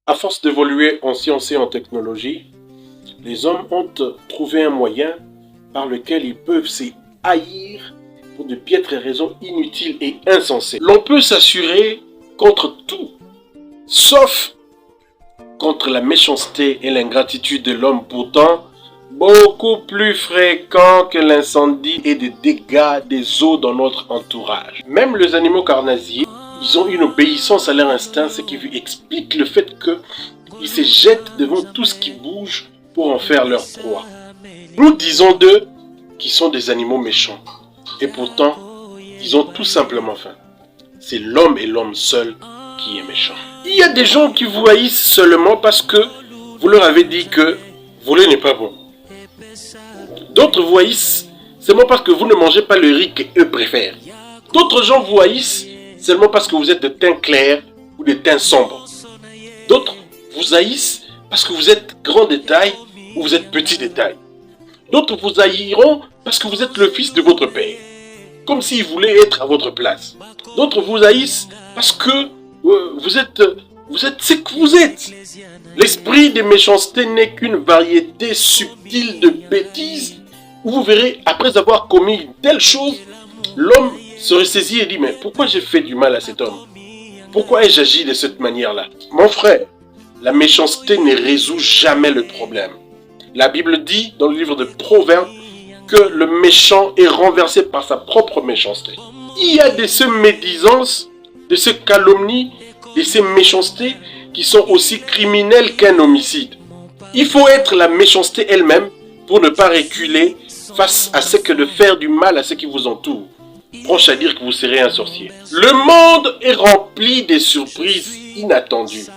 À force d'évoluer en sciences et en technologie, les hommes ont trouvé un moyen par lequel ils peuvent se haïr pour de piètres raisons inutiles et insensées. L'on peut s'assurer contre tout, sauf contre la méchanceté et l'ingratitude de l'homme, pourtant beaucoup plus fréquent que l'incendie et des dégâts des eaux dans notre entourage. Même les animaux carnassiers, ils ont une obéissance à leur instinct, ce qui explique le fait qu'ils se jettent devant tout ce qui bouge pour en faire leur proie. Nous disons d'eux qu'ils sont des animaux méchants, et pourtant, ils ont tout simplement faim. C'est l'homme et l'homme seul qui est méchant. Il y a des gens qui vous haïssent seulement parce que vous leur avez dit que voler n'est pas bon. D'autres vous haïssent seulement parce que vous ne mangez pas le riz qu'eux préfèrent. D'autres gens vous haïssent seulement parce que vous êtes de teint clair ou de teint sombre. D'autres vous haïssent parce que vous êtes grand de taille ou vous êtes petit de taille. D'autres vous haïront parce que vous êtes le fils de votre père, comme s'il voulait être à votre place. D'autres vous haïssent parce que vous êtes ce que vous êtes. L'esprit de méchanceté n'est qu'une variété subtile de bêtises où vous verrez, après avoir commis une telle chose, l'homme se ressaisit et dit « Mais pourquoi j'ai fait du mal à cet homme? Pourquoi ai-je agi de cette manière-là » Mon frère, la méchanceté ne résout jamais le problème. La Bible dit dans le livre de Proverbes que le méchant est renversé par sa propre méchanceté. Il y a de ces médisances, de ces calomnies, de ces méchancetés qui sont aussi criminelles qu'un homicide. Il faut être la méchanceté elle-même pour ne pas reculer face à ce que de faire du mal à ceux qui vous entourent. Proche à dire que vous serez un sorcier. Le monde est rempli de surprises inattendues.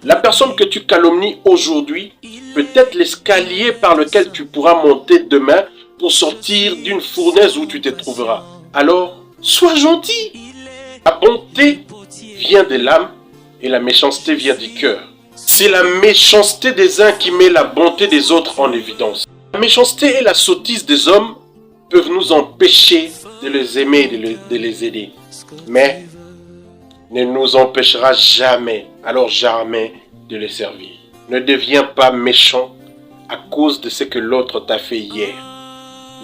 La personne que tu calomnies aujourd'hui peut être l'escalier par lequel tu pourras monter demain pour sortir d'une fournaise où tu te trouveras. Alors, sois gentil. La bonté vient de l'âme et la méchanceté vient du cœur. C'est la méchanceté des uns qui met la bonté des autres en évidence. La méchanceté et la sottise des hommes peuvent nous empêcher de les aimer et de les aider. Mais ne nous empêchera jamais, alors jamais, de les servir. Ne deviens pas méchant à cause de ce que l'autre t'a fait hier.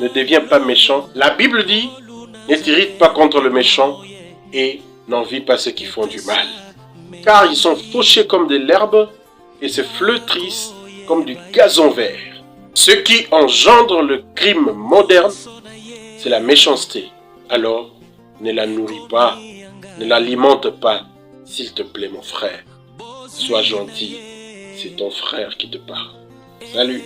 Ne deviens pas méchant. La Bible dit, ne t'irrite pas contre le méchant et n'envie pas ceux qui font du mal. Car ils sont fauchés comme de l'herbe et se flétrissent comme du gazon vert. Ce qui engendre le crime moderne, c'est la méchanceté. Alors, ne la nourris pas, ne l'alimente pas, s'il te plaît mon frère. Sois gentil, c'est ton frère qui te parle. Salut!